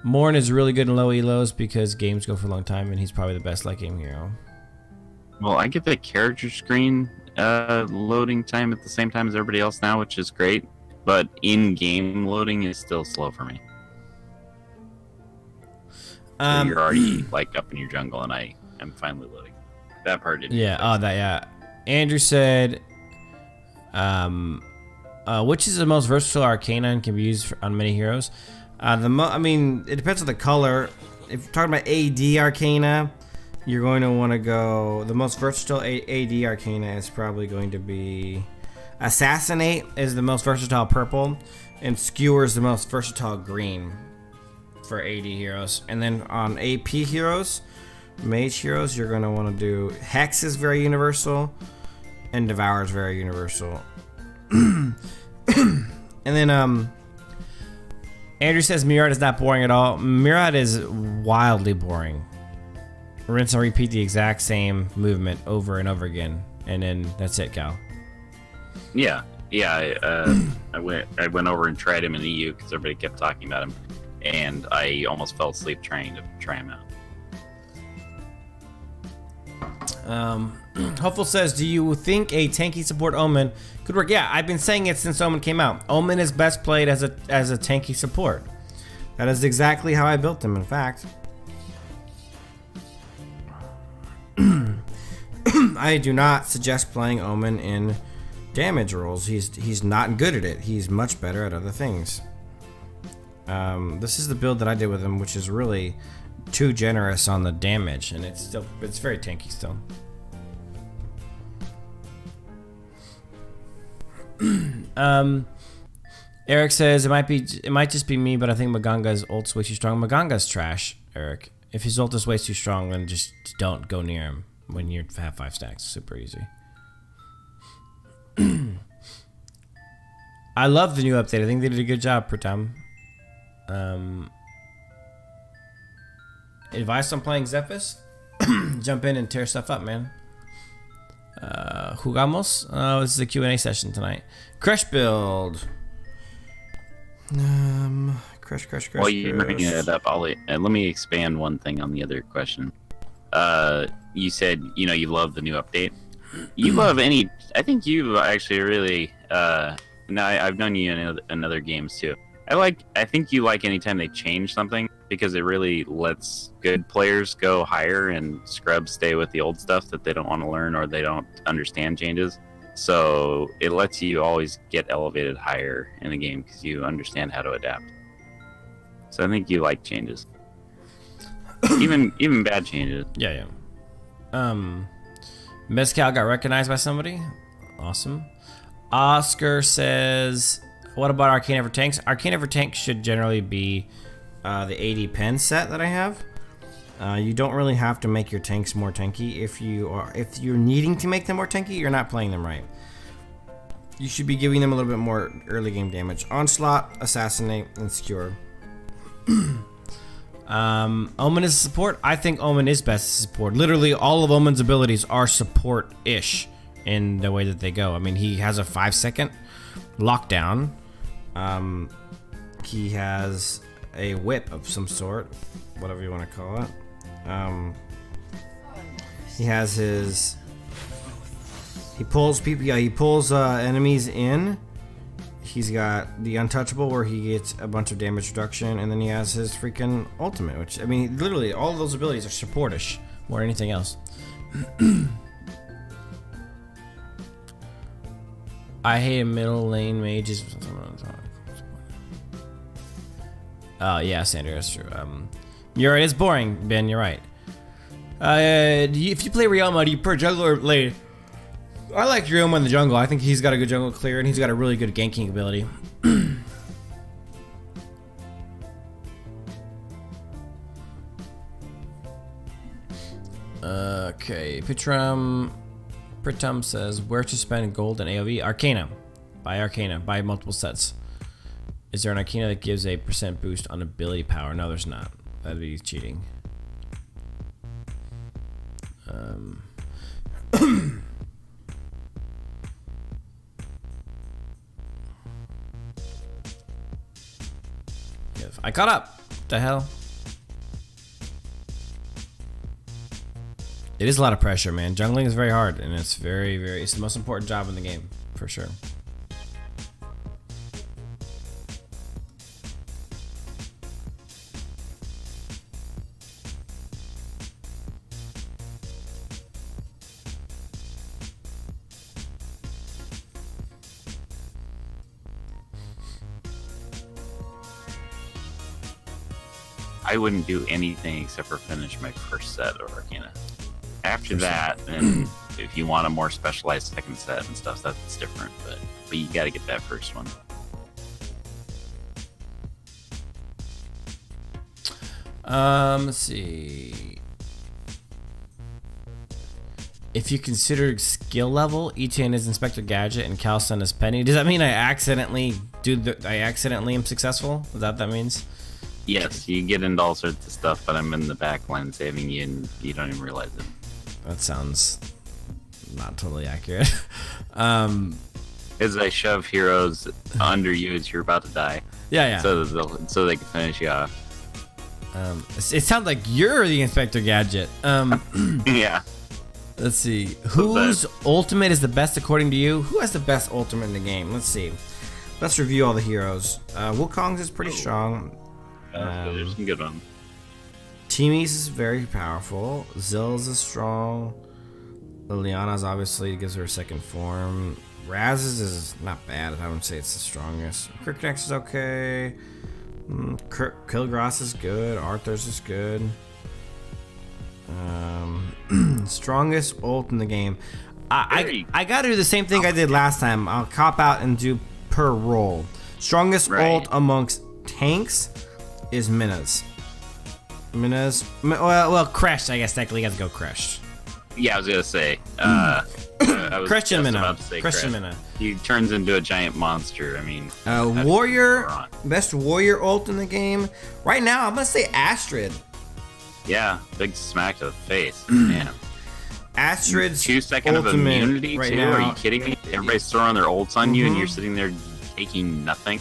Morn is really good in low elos because games go for a long time, and he's probably the best late game hero. well, I get the character screen loading time at the same time as everybody else now, which is great, but in-game loading is still slow for me. So you're already like up in your jungle, and I am finally loading. That part didn't. Yeah. Oh, that. Yeah. Andrew said, which is the most versatile arcana and can be used on many heroes? I mean, it depends on the color. If you're talking about AD arcana, you're going to want to go. The most versatile AD arcana is probably going to be Assassinate. Is the most versatile purple. And Skewer is the most versatile green for AD heroes. And then on AP heroes, Mage heroes, you're going to want to do Hex is very universal, and Devour is very universal. And then Andrew says Murad is not boring at all. Murad is wildly boring. Rinse and repeat the exact same movement over and over again, and then that's it, Cal. Yeah. I went over and tried him in EU because everybody kept talking about him, and I almost fell asleep trying to try him out. Hopeful says, do you think a tanky support Omen could work? Yeah, I've been saying it since Omen came out. Omen is best played as a tanky support. That is exactly how I built him, in fact. I do not suggest playing Omen in damage roles. He's not good at it. He's much better at other things. This is the build that I did with him, which is really too generous on the damage, and it's very tanky still. Eric says it might just be me, but I think Maganga's ult's way too strong. Maganga's trash, Eric. If his ult is way too strong, then just don't go near him when you have 5 stacks. Super easy. I love the new update. I think they did a good job, Pratam. Advice on playing Zephys? Jump in and tear stuff up, man. Jugamos? Oh, this is a Q&A session tonight. Crush build. Crush. While you're bringing it up, let me expand one thing on the other question. You said, you love the new update. You love any... I think you actually really... I've known you in other games, too. I think you like anytime they change something, because it really lets good players go higher and scrubs stay with the old stuff that they don't want to learn or they don't understand changes. So it lets you always get elevated higher in a game because you understand how to adapt. So I think you like changes. even bad changes. Yeah. Mezcal got recognized by somebody. Awesome. Oscar says, what about Arcana for Tanks? Arcana for Tanks should generally be the 80 pen set that I have. You don't really have to make your tanks more tanky. If you're needing to make them more tanky, you're not playing them right. You should be giving them a little bit more early game damage. Onslaught, Assassinate, and Skewer. Omen is support. I think Omen is best support. Literally all of Omen's abilities are support-ish in the way that they go. I mean, he has a 5-second lockdown. He has a whip of some sort, whatever you want to call it. He has his... He pulls people. Yeah, he pulls enemies in. He's got the untouchable where he gets a bunch of damage reduction, and then he has his freaking ultimate, which, I mean, literally all of those abilities are supportish more than anything else. I hate middle lane mages. Oh yeah, Sandra, that's true. You're right, it's boring, Ben. You're right. If you play Ryoma, do you prefer jungler or lane? I like Ryoma in the jungle. I think he's got a good jungle clear, and he's got a really good ganking ability. Okay, Pritam says, where to spend gold in AoE? Arcana. Buy Arcana. Buy multiple sets. Is there an Arcana that gives a % boost on ability power? No, there's not. That'd be cheating. I caught up. What the hell? It is a lot of pressure, man. Jungling is very hard, and it's it's the most important job in the game, for sure. I wouldn't do anything except for finish my first set of Arcana. After that, then if you want a more specialized second set and stuff, that's different. But you got to get that first one. Let's see. If you consider skill level, Etienne is Inspector Gadget and Calson is Penny. Does that mean I accidentally am successful? Is that what that means? Yes, you get into all sorts of stuff, but I'm in the back line saving you, and you don't even realize it. That sounds not totally accurate. As I shove heroes under you as you're about to die. Yeah. So they can finish you off. It sounds like you're the Inspector Gadget. Yeah. Let's see. Whose ultimate is the best according to you? Who has the best ultimate in the game? Let's see. Let's review all the heroes. Wukong's is pretty strong. There's some good ones. Timmy's is very powerful. Zill's is strong. Liliana's obviously gives her a second form. Raz's is not bad. I wouldn't say it's the strongest. Kirknex is okay. Kilgrass is good. Arthur's is good. Strongest ult in the game. I gotta do the same thing I did last time. I'll cop out and do per role. Strongest ult amongst tanks is Mina's. Well, Crashed, I guess technically you have to go Crashed. Yeah, I was gonna say. Christian Mina. Christian Mina. He turns into a giant monster. I mean, warrior, best warrior ult in the game. Right now, I'm gonna say Astrid. Yeah, big smack to the face. Man. Astrid's 2 second of immunity right too. Now. Are you kidding me? Everybody's throwing their ults on you, and you're sitting there taking nothing.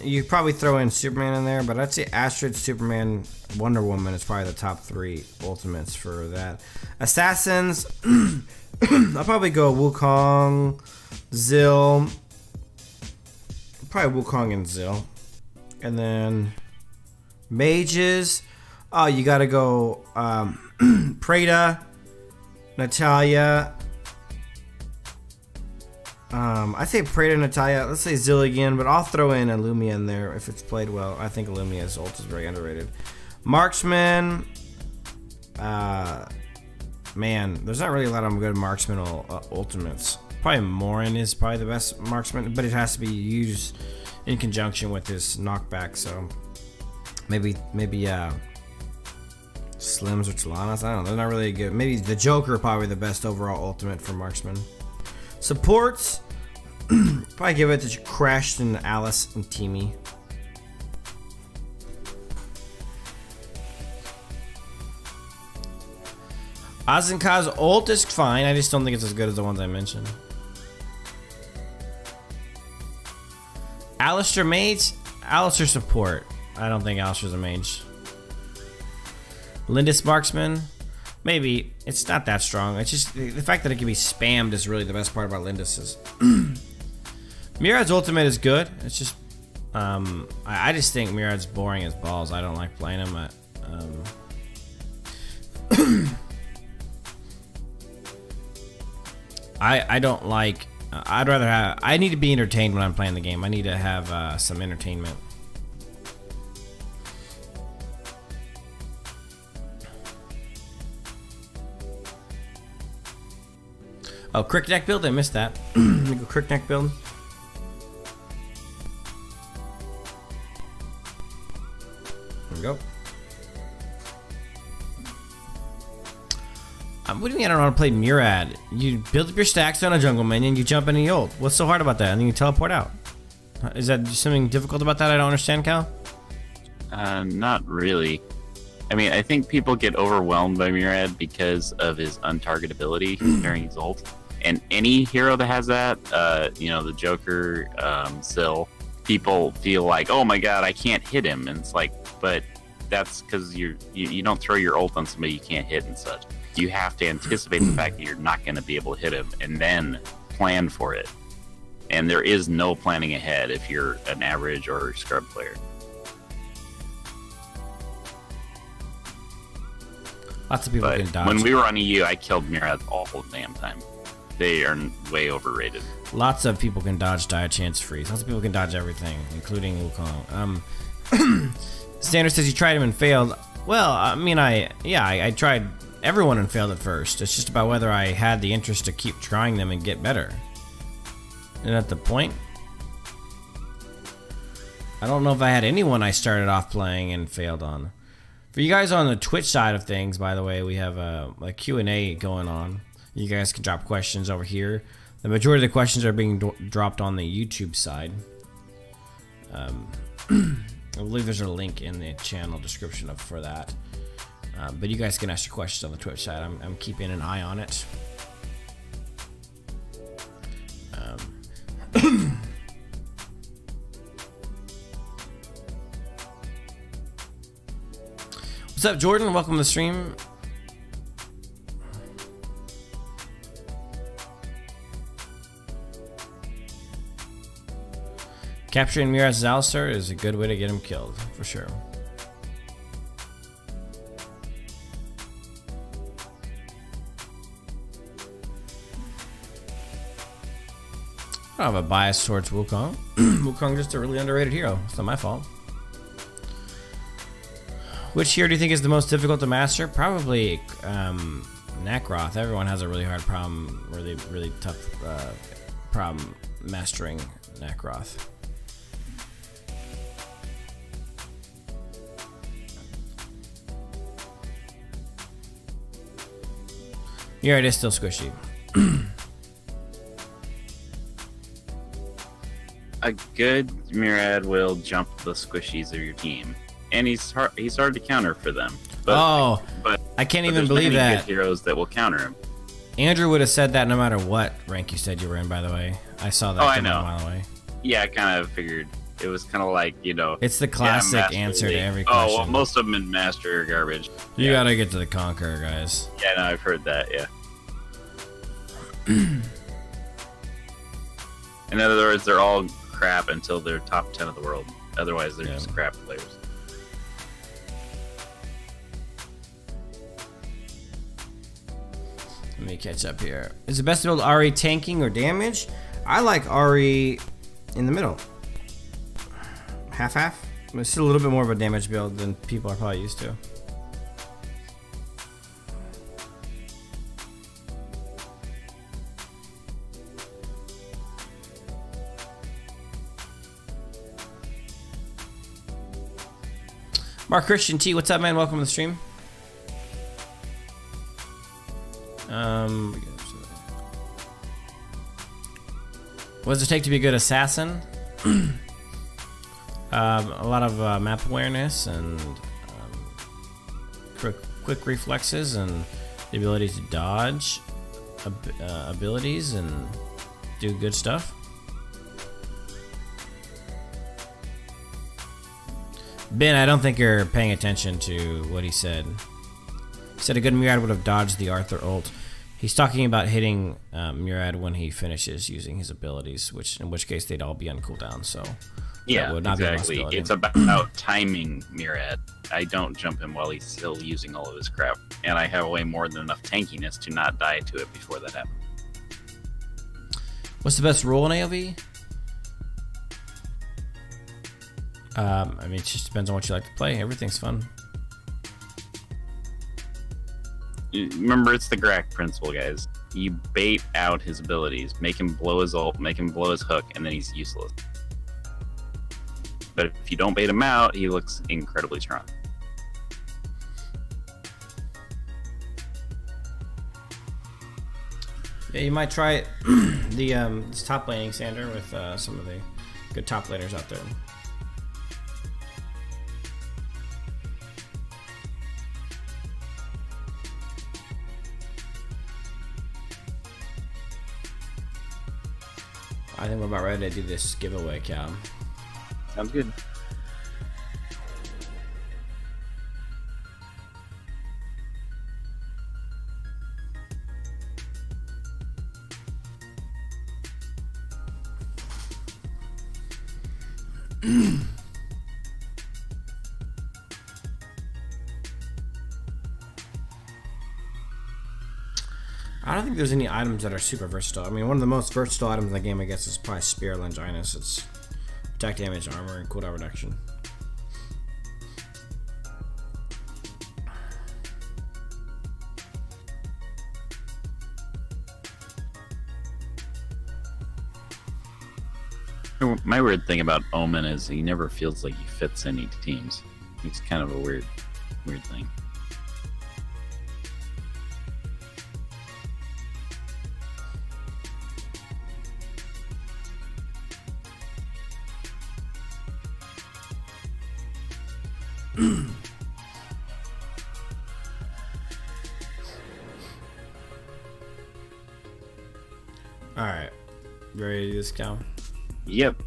You probably throw in Superman in there, but I'd say Astrid, Superman, Wonder Woman is probably the top 3 ultimates for that. Assassins, I'll probably go Wukong, Zill, probably Wukong and Zill, and then mages. Oh, you gotta go Prada, Natalia. I say Prada, Natalia. Let's say Zill again, but I'll throw in Illumia in there if it's played well. I think Illumia's ult is very underrated. Marksman. Man, there's not really a lot of good marksman ultimates. Probably Morin is probably the best marksman, but it has to be used in conjunction with his knockback. So maybe Slims or Talanas. I don't know. They're not really good. Maybe the Joker probably the best overall ultimate for marksman. Supports, probably give it to Crashed and Alice and Timmy. Azenka's ult is fine. I just don't think it's as good as the ones I mentioned. Alistair mage, Alistair support. I don't think Alistair's a mage. Lindis marksman. Maybe. It's not that strong. It's just the fact that it can be spammed is really the best part about Lindis's. Murad's ultimate is good. It's just I just think Murad's boring as balls. I don't like playing him. I don't like. I'd rather have. I need to be entertained when I'm playing the game. I need to have some entertainment. Oh, crick neck build? I missed that. Let me go crick neck build. There we go. What do you mean I don't know how to play Murad? You build up your stacks on a jungle minion, you jump into the ult. What's so hard about that? And then you teleport out. Is that something difficult about that I don't understand, Cal? Not really. I mean, I think people get overwhelmed by Murad because of his untargetability during his ult. And any hero that has that, you know, the Joker, Syl, people feel like, oh my god, I can't hit him. And it's like, but that's because you don't throw your ult on somebody you can't hit and such. You have to anticipate the fact that you're not going to be able to hit him and then plan for it. And there is no planning ahead if you're an average or scrub player. Lots of people can dodge. When we were on EU, I killed Murad all the damn time. They are way overrated. Lots of people can dodge Dire Chance Freeze. Lots of people can dodge everything, including Wukong. Standard says you tried him and failed. Well, I mean, I tried everyone and failed at first. It's just about whether I had the interest to keep trying them and get better. Isn't that the point? I don't know if I had anyone I started off playing and failed on. For you guys on the Twitch side of things, by the way, we have a Q&A going on. You guys can drop questions over here. The majority of the questions are being dropped on the YouTube side. I believe there's a link in the channel description for that. But you guys can ask your questions on the Twitch side. I'm keeping an eye on it. What's up, Jordan? Welcome to the stream. Capturing Miraz Zalstar is a good way to get him killed, for sure. I don't have a bias towards Wukong. Wukong's just a really underrated hero. It's not my fault. Which hero do you think is the most difficult to master? Probably Nacroth. Everyone has a really hard problem, really tough problem mastering Nacroth. Yeah, it is still squishy. A good Murad will jump the squishies of your team, and he's hard to counter for them. But, but I can't even believe many that. Good heroes that will counter him. Andrew would have said that no matter what rank you said you were in. By the way, I saw that I know. a mile away. Yeah, I kind of figured it was kind of like, you know. It's the classic answer to every question. Oh, well, most of them in Master are garbage. You gotta get to the Conqueror, guys. Yeah, no, I've heard that. Yeah. In other words, they're all crap until they're top 10 of the world. Otherwise, they're just crap players. Let me catch up here. Is it best to build Ari tanking or damage? I like Ari in the middle. Half-half. It's still a little bit more of a damage build than people are probably used to. Mark Christian T, what's up, man? Welcome to the stream. What does it take to be a good assassin? A lot of map awareness and quick reflexes and the ability to dodge abilities and do good stuff. Ben, I don't think you're paying attention to what he said. He said a good Murad would have dodged the Arthur ult. He's talking about hitting Murad when he finishes using his abilities, in which case they'd all be on cooldown. So yeah, would not exactly. Be it's about timing Murad. I don't jump him while he's still using all of his crap, and I have way more than enough tankiness to not die to it before that happens. What's the best role in AoV? I mean, it just depends on what you like to play. Everything's fun. Remember, it's the Grak principle, guys. You bait out his abilities, make him blow his ult, make him blow his hook, and then he's useless. But if you don't bait him out, he looks incredibly strong. Yeah, you might try this top laning, Sander, with some of the good top laners out there. I think we're about ready to do this giveaway, Cal. Sounds good. I don't think there's any items that are super versatile. I mean, one of the most versatile items in the game, I guess, is probably Spear Longinus. It's attack damage, armor, and cooldown reduction. My weird thing about Omen is he never feels like he fits any teams. It's kind of a weird thing. All right, you ready to do this, Cal? Yep.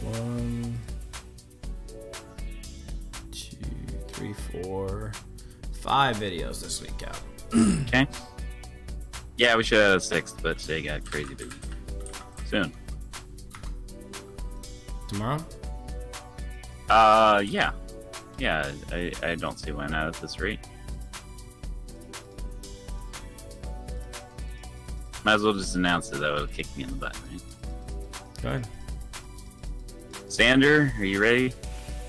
One, two, three, 4, 5 videos this week out. Okay. Yeah, we should have a 6th, but today got crazy busy. Soon. Tomorrow? Yeah. Yeah, I don't see why not at this rate. Might as well just announce it, though. It'll kick me in the butt, right? Go ahead. Sander, are you ready?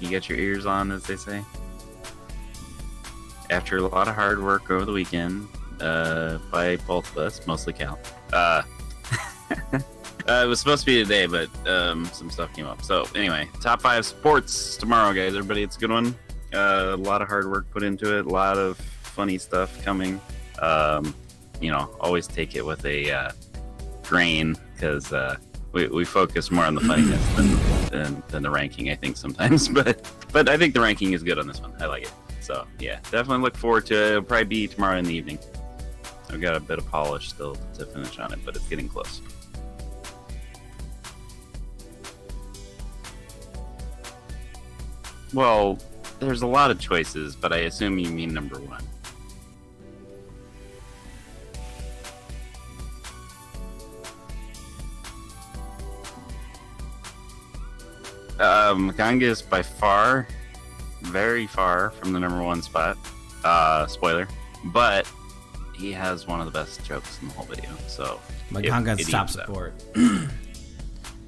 You got your ears on, as they say? After a lot of hard work over the weekend, by both of us, mostly Cal. It was supposed to be today, but some stuff came up. So anyway, top 5 sports tomorrow, guys. Everybody, it's a good one. A lot of hard work put into it. A lot of funny stuff coming. You know, always take it with a grain, because we focus more on the funniness than the ranking, I think, sometimes. But I think the ranking is good on this one. I like it. So yeah, definitely look forward to it. It'll probably be tomorrow in the evening. I've got a bit of polish still to finish on it, but it's getting close. Well, there's a lot of choices, but I assume you mean number 1. Maganga is by far, very far from the number 1 spot. Spoiler. But he has one of the best jokes in the whole video, so... Maganga's top support. Yeah.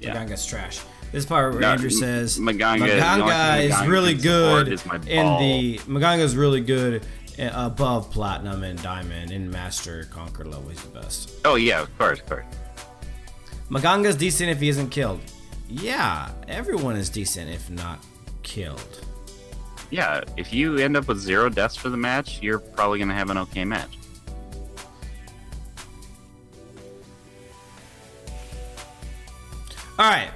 Maganga's trash. This part where Andrew says Maganga is really good Maganga's really good above platinum and diamond. In master conquer level, he's the best. Oh yeah, of course. Maganga's decent if he isn't killed. Yeah, everyone is decent if not killed. Yeah, if you end up with 0 deaths for the match, you're probably gonna have an okay match. All right.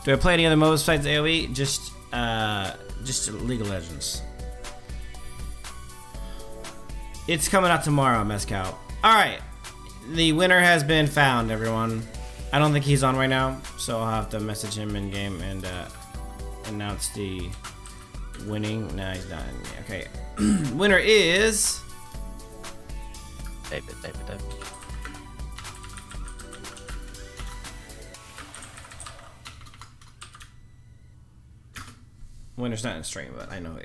Do I play any other modes besides AoE? Just League of Legends. It's coming out tomorrow, Mezcal. All right, the winner has been found, everyone. I don't think he's on right now, so I'll have to message him in game and announce the winning. No, he's not in game. Okay, winner is David. Winner's not in stream, but I know.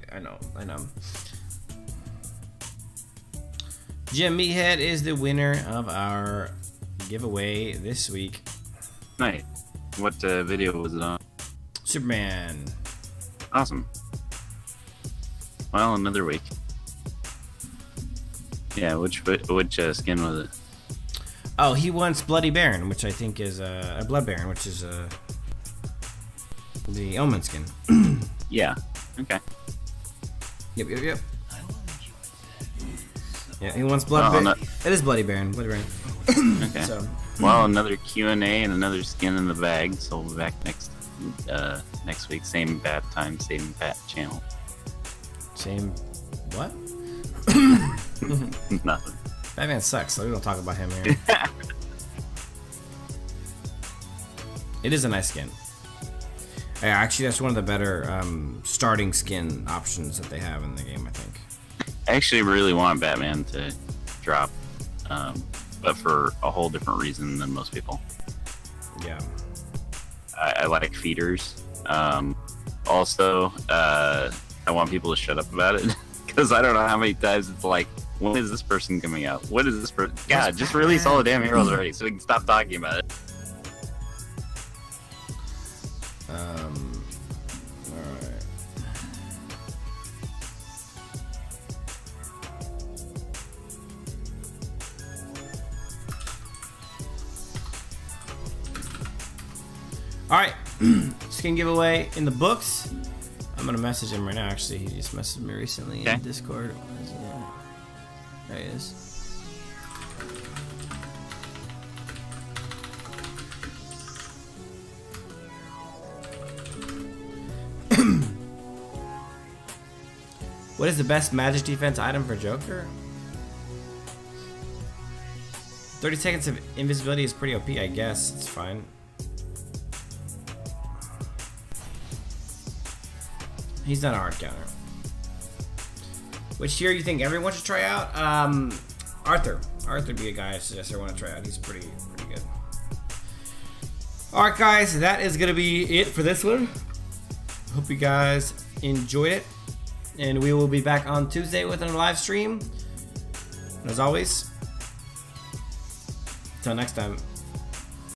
Jim Meathead is the winner of our giveaway this week. Nice. What video was it on? Superman. Awesome. Well, another week. Yeah, which skin was it? Oh, he wants Bloody Baron, which I think is a Blood Baron, which is the Omen skin. Yeah. Okay. Yep. Yeah, he wants Blood Baron. It is Bloody Baron. Bloody Baron. Okay. So. Well, another Q&A and another skin in the bag. So we'll be back next week. Same bat time, same bat channel. Same. What? Nothing. Batman sucks, so we don't talk about him here. It is a nice skin. Yeah, actually, that's one of the better starting skin options that they have in the game, I think. I actually really want Batman to drop, but for a whole different reason than most people. Yeah. I like feeders. Also, I want people to shut up about it, because I don't know how many times it's like, when is this person coming out? What is this person? God, just release all the damn heroes already so we can stop talking about it. Alright. Alright. Skin giveaway in the books. I'm gonna message him right now, actually. He just messaged me recently in Discord. There he is. What is the best magic defense item for Joker? 30 seconds of invisibility is pretty OP, I guess. It's fine. He's not a hard counter. Which tier you think everyone should try out? Arthur. Arthur would be a guy I suggest everyone to try out. He's pretty good. Alright guys, that is gonna be it for this one. Hope you guys enjoyed it. And we will be back on Tuesday with a live stream. And as always, until next time.